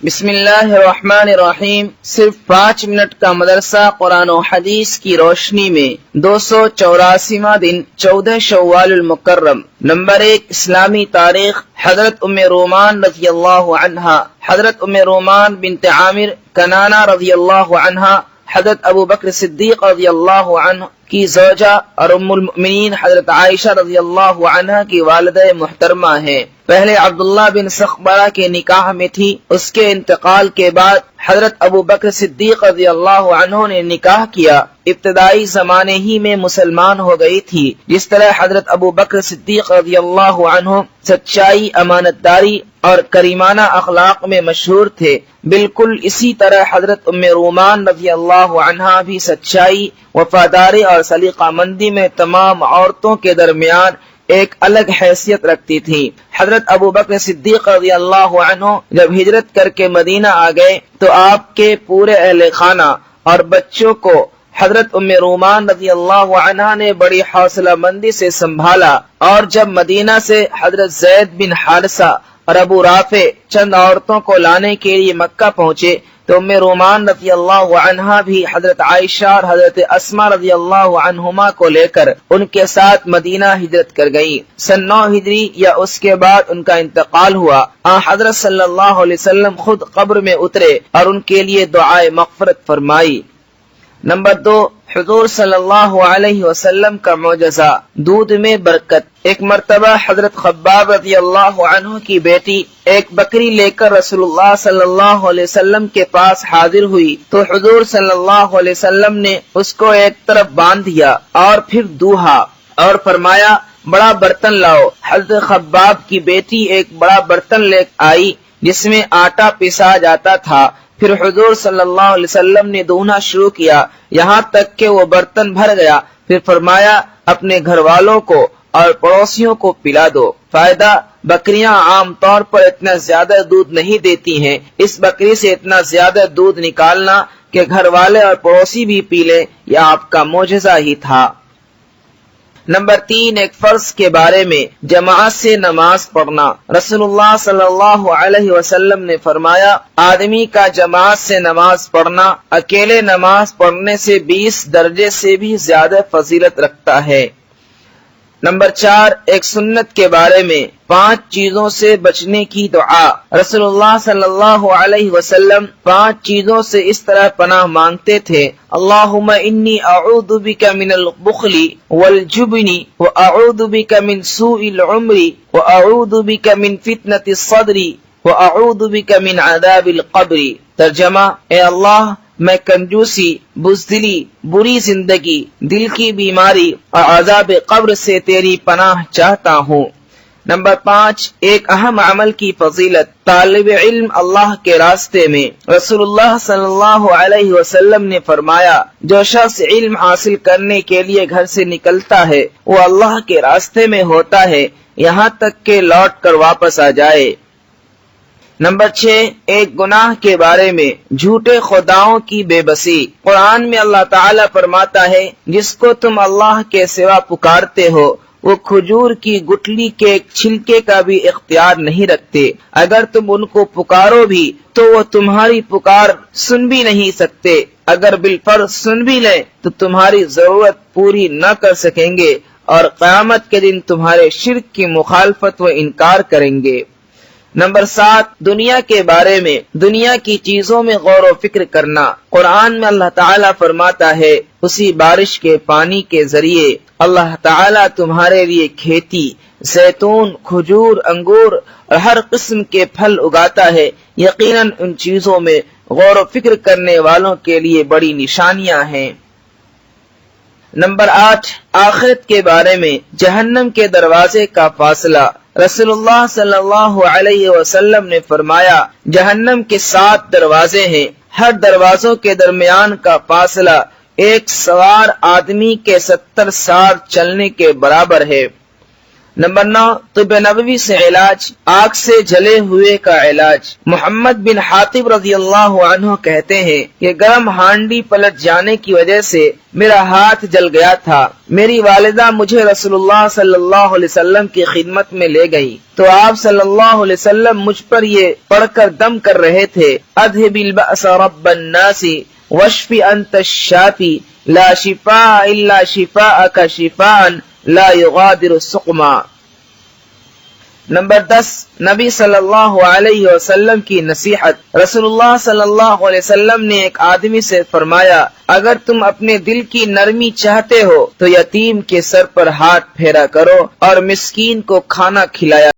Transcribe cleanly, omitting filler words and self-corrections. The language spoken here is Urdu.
بسم اللہ الرحمن الرحیم۔ صرف 5 منٹ کا مدرسہ قرآن و حدیث کی روشنی میں 284واں دن 14 شوال المکرم۔ نمبر 1، اسلامی تاریخ۔ حضرت ام رومان رضی اللہ عنہا، حضرت ام رومان بنت عامر کنانہ رضی اللہ عنہا حضرت ابو بکر صدیق رضی اللہ عنہ کی زوجہ اور ام المؤمنین حضرت عائشہ رضی اللہ عنہا کی والدہ محترمہ ہیں۔ پہلے عبداللہ بن سخبرہ کے نکاح میں تھی، اس کے انتقال کے بعد حضرت ابو بکر صدیق رضی اللہ عنہ نے نکاح کیا۔ ابتدائی زمانے ہی میں مسلمان ہو گئی تھی۔ جس طرح حضرت ابو بکر صدیق رضی اللہ عنہ سچائی، امانت داری اور کریمانہ اخلاق میں مشہور تھے، بالکل اسی طرح حضرت ام رومان رضی اللہ عنہا بھی سچائی، وفاداری اور سلیقہ مندی میں تمام عورتوں کے درمیان ایک الگ حیثیت رکھتی تھی۔ حضرت ابو بکر صدیق رضی اللہ عنہ جب ہجرت کر کے مدینہ آ گئے تو آپ کے پورے اہل خانہ اور بچوں کو حضرت ام رومان رضی اللہ عنہ نے بڑی حوصلہ مندی سے سنبھالا، اور جب مدینہ سے حضرت زید بن حارثہ اور ابو رافع چند عورتوں کو لانے کے لیے مکہ پہنچے تو ام رومان رضی اللہ عنہا بھی حضرت عائشہ اور حضرت اسماء رضی اللہ عنہما کو لے کر ان کے ساتھ مدینہ ہجرت کر گئی۔ سن 9 ہجری یا اس کے بعد ان کا انتقال ہوا۔ حضرت صلی اللہ علیہ وسلم خود قبر میں اترے اور ان کے لیے دعائے مغفرت فرمائی۔ نمبر 2، حضور صلی اللہ علیہ وسلم کا معجزہ، دودھ میں برکت۔ ایک مرتبہ حضرت خباب رضی اللہ عنہ کی بیٹی ایک بکری لے کر رسول اللہ صلی اللہ علیہ وسلم کے پاس حاضر ہوئی تو حضور صلی اللہ علیہ وسلم نے اس کو ایک طرف باندھ دیا اور پھر دوہا اور فرمایا بڑا برتن لاؤ۔ حضرت خباب کی بیٹی ایک بڑا برتن لے آئی جس میں آٹا پسا جاتا تھا۔ پھر حضور صلی اللہ علیہ وسلم نے دوہنا شروع کیا یہاں تک کہ وہ برتن بھر گیا۔ پھر فرمایا اپنے گھر والوں کو اور پڑوسیوں کو پلا دو۔ فائدہ، بکریاں عام طور پر اتنا زیادہ دودھ نہیں دیتی ہیں، اس بکری سے اتنا زیادہ دودھ نکالنا کہ گھر والے اور پڑوسی بھی پی لیں، یہ آپ کا معجزہ ہی تھا۔ نمبر 3، ایک فرض کے بارے میں، جماعت سے نماز پڑھنا۔ رسول اللہ صلی اللہ علیہ وسلم نے فرمایا آدمی کا جماعت سے نماز پڑھنا اکیلے نماز پڑھنے سے 20 درجے سے بھی زیادہ فضیلت رکھتا ہے۔ نمبر 4، ایک سنت کے بارے میں، 5 چیزوں سے بچنے کی دعا۔ رسول اللہ صلی اللہ علیہ وسلم 5 چیزوں سے اس طرح پناہ مانگتے تھے: اللہم انی اعوذ بک من البخل والجبن واعوذ بک من سوء العمر واعوذ بک من فتنة الصدر واعوذ بک من عذاب القبر۔ ترجمہ: اے اللہ، میں کنجوسی، بزدلی، بری زندگی، دل کی بیماری اور عذاب قبر سے تیری پناہ چاہتا ہوں۔ نمبر 5، ایک اہم عمل کی فضیلت، طالب علم اللہ کے راستے میں۔ رسول اللہ صلی اللہ علیہ وسلم نے فرمایا جو شخص علم حاصل کرنے کے لیے گھر سے نکلتا ہے وہ اللہ کے راستے میں ہوتا ہے یہاں تک کہ لوٹ کر واپس آ جائے۔ نمبر 6، ایک گناہ کے بارے میں، جھوٹے خداؤں کی بے بسی۔ قرآن میں اللہ تعالیٰ فرماتا ہے جس کو تم اللہ کے سوا پکارتے ہو وہ کھجور کی گٹلی کے ایک چھلکے کا بھی اختیار نہیں رکھتے، اگر تم ان کو پکارو بھی تو وہ تمہاری پکار سن بھی نہیں سکتے، اگر بالفرض سن بھی لیں تو تمہاری ضرورت پوری نہ کر سکیں گے اور قیامت کے دن تمہارے شرک کی مخالفت و انکار کریں گے۔ نمبر 7، دنیا کے بارے میں، دنیا کی چیزوں میں غور و فکر کرنا۔ قرآن میں اللہ تعالیٰ فرماتا ہے اسی بارش کے پانی کے ذریعے اللہ تعالیٰ تمہارے لیے کھیتی، زیتون، کھجور، انگور اور ہر قسم کے پھل اگاتا ہے، یقیناً ان چیزوں میں غور و فکر کرنے والوں کے لیے بڑی نشانیاں ہیں۔ نمبر 8، آخرت کے بارے میں، جہنم کے دروازے کا فاصلہ۔ رسول اللہ صلی اللہ علیہ وسلم نے فرمایا جہنم کے 7 دروازے ہیں، ہر دروازوں کے درمیان کا فاصلہ ایک سوار آدمی کے 70 سال چلنے کے برابر ہے۔ نمبر 9 طب نبوی سے علاج، آگ سے جلے ہوئے کا علاج۔ محمد بن حاتب رضی اللہ عنہ کہتے ہیں کہ گرم ہانڈی پلٹ جانے کی وجہ سے میرا ہاتھ جل گیا تھا، میری والدہ مجھے رسول اللہ صلی اللہ علیہ وسلم کی خدمت میں لے گئی تو آپ صلی اللہ علیہ وسلم مجھ پر یہ پڑھ کر دم کر رہے تھے، اذهب البأس رب الناس واشف انت الشافی لا شفاء الا شفاءک شفاء لا یغادر سقما۔ نمبر 10 نبی صلی اللہ علیہ وسلم کی نصیحت۔ رسول اللہ صلی اللہ علیہ وسلم نے ایک آدمی سے فرمایا، اگر تم اپنے دل کی نرمی چاہتے ہو تو یتیم کے سر پر ہاتھ پھیرا کرو اور مسکین کو کھانا کھلایا